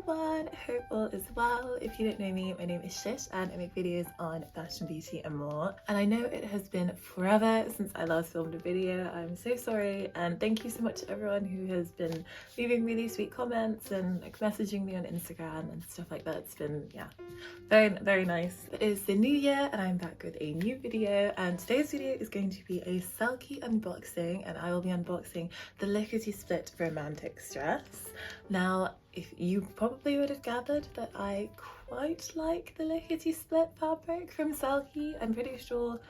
everyone, hope all is well. If you don't know me, my name is Shish and I make videos on fashion, beauty and more. And I know it has been forever since I last filmed a video. I'm so sorry, and thank you so much to everyone who has been leaving really sweet comments and like messaging me on Instagram and stuff like that. It's been, yeah, very nice. It is the new year and I'm back with a new video, and today's video is going to be a Selkie unboxing, and I will be unboxing the Lickety Split Romantics Dress. Now, if you probably would have gathered that I quite like the Lickety Split fabric from Selkie. I'm pretty sure,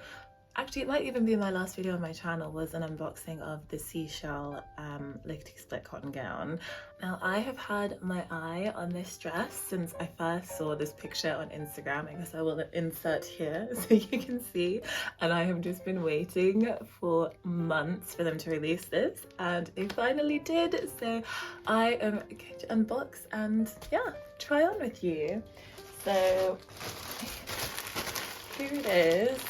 actually it might even be my last video on my channel, was an unboxing of the seashell Lickety Split cotton gown. Now, I have had my eye on this dress since I first saw this picture on Instagram. I guess I will insert here so you can see, and I have just been waiting for months for them to release this, and they finally did. So I am going to unbox and yeah, try on with you. So here it is.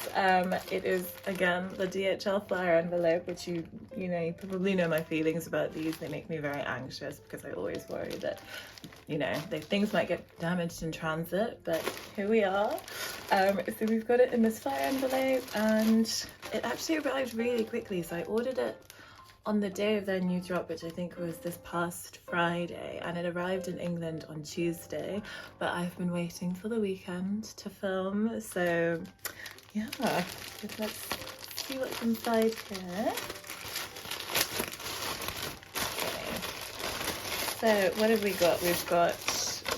It is again the DHL flyer envelope, which you probably know my feelings about these. They make me very anxious because I always worry that things might get damaged in transit, but here we are. So we've got it in this flyer envelope, and it actually arrived really quickly. So I ordered it on the day of their new drop, which I think was this past Friday, and it arrived in England on Tuesday, but I've been waiting for the weekend to film. So yeah, let's see what's inside here. Okay. So what have we got? We've got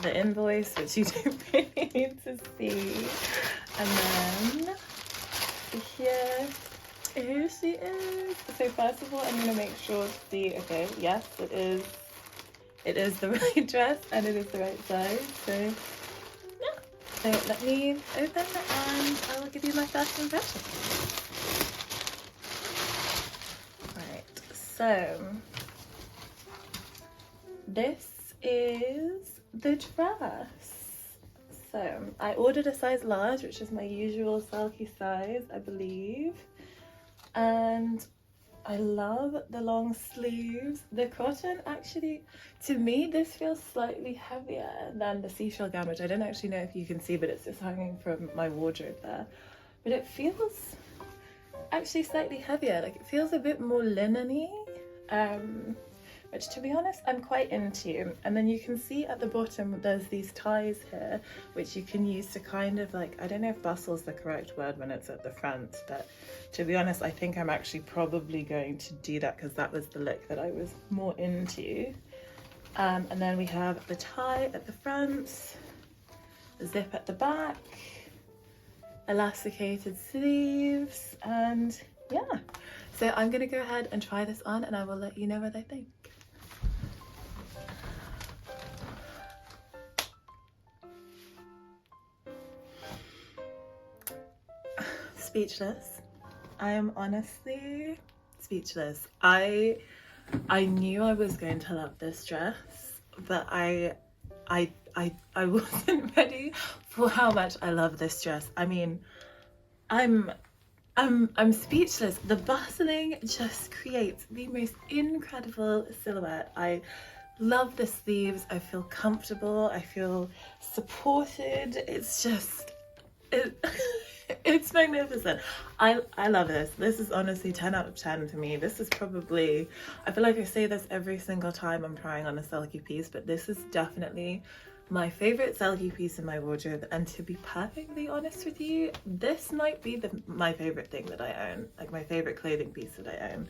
the invoice, which you don't really need to see, and then here she is. So first of all, I'm going to make sure to see, okay, yes, it is the right dress and it is the right size. So yeah, so let me open and I will give you my first impression. Right, so this is the dress. So I ordered a size large, which is my usual Selkie size, I believe. And I love the long sleeves. The cotton, actually, to me, this feels slightly heavier than the seashell gown, which I don't actually know if you can see, but it's just hanging from my wardrobe there. But it feels actually slightly heavier. Like, it feels a bit more linen-y, which, to be honest, I'm quite into. And then you can see at the bottom there's these ties here, which you can use to kind of like, I don't know if bustle's the correct word when it's at the front, but to be honest, I think I'm actually probably going to do that because that was the look that I was more into. And then we have the tie at the front, the zip at the back, elasticated sleeves, and yeah. So I'm gonna go ahead and try this on and I will let you know what I think. Speechless. I am honestly speechless. I knew I was going to love this dress, but I wasn't ready for how much I love this dress. I mean, I'm speechless. The bustling just creates the most incredible silhouette. I love the sleeves. I feel comfortable. I feel supported. It's just it's magnificent. I love this. This is honestly 10 out of 10 to me. This is probably, I feel like I say this every single time I'm trying on a Selkie piece, but this is definitely my favorite Selkie piece in my wardrobe. And to be perfectly honest with you, this might be my favorite thing that I own, like my favorite clothing piece that I own.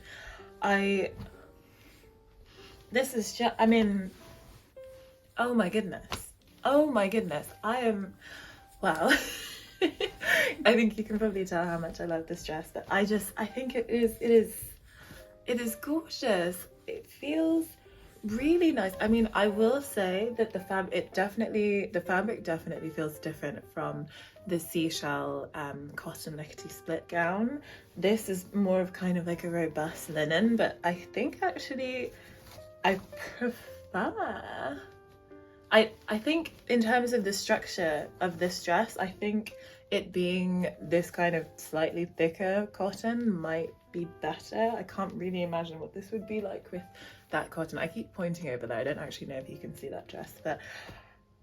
This is just, I mean, oh my goodness, I am, wow. I think you can probably tell how much I love this dress, but I think it is gorgeous. It feels really nice. I mean, I will say that the fabric definitely feels different from the seashell cotton Lickety Split gown. This is more of kind of like a robust linen, but I think actually I prefer, I think in terms of the structure of this dress, I think it being this kind of slightly thicker cotton might be better. I can't really imagine what this would be like with that cotton. I keep pointing over there. I don't actually know if you can see that dress, but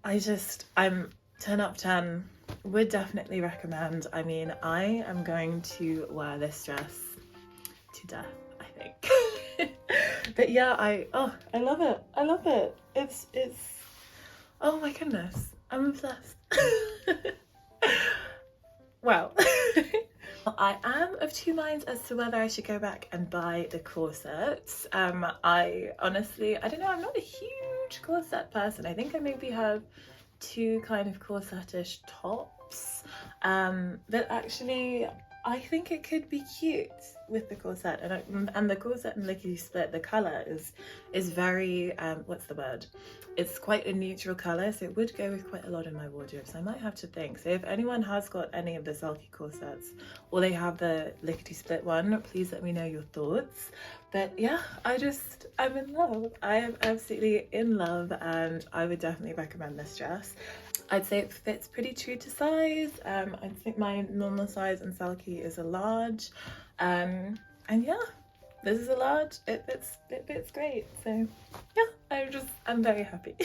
I'm 10 out of 10, would definitely recommend. I mean, I am going to wear this dress to death, I think. But yeah, I love it. I love it. It's, oh my goodness, I'm obsessed. Wow. I am of two minds as to whether I should go back and buy the corsets. I honestly, I don't know, I'm not a huge corset person. I think I maybe have two kind of corsetish tops, but actually I think it could be cute with the corset, and the corset in Lickety Split, the colour is very what's the word? It's quite a neutral colour, so it would go with quite a lot in my wardrobe. So I might have to think. So if anyone has got any of the Selkie corsets, or they have the Lickety Split one, please let me know your thoughts. But yeah, I'm in love. I am absolutely in love, and I would definitely recommend this dress. I'd say it fits pretty true to size. I think my normal size in Selkie is a large, and yeah, this is a large. It fits great. So yeah, I'm very happy.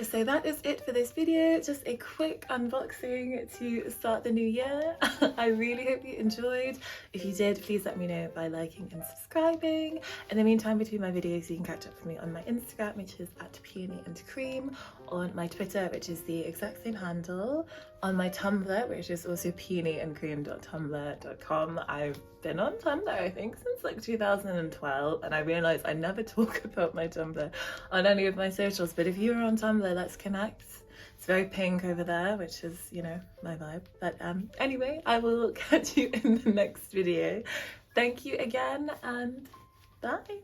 So that is it for this video. Just a quick unboxing to start the new year. I really hope you enjoyed. If you did, please let me know by liking and subscribing. In the meantime, between my videos, you can catch up with me on my Instagram, which is @peony_cream, on my Twitter, which is the exact same handle, on my Tumblr, which is also peonyandcream.tumblr.com. I've been on Tumblr, I think, since like 2012, and I realised I never talk about my Tumblr on any of my socials, but if you're on Tumblr, let's connect. It's very pink over there, which is, you know, my vibe. But anyway, I will catch you in the next video. Thank you again, and bye.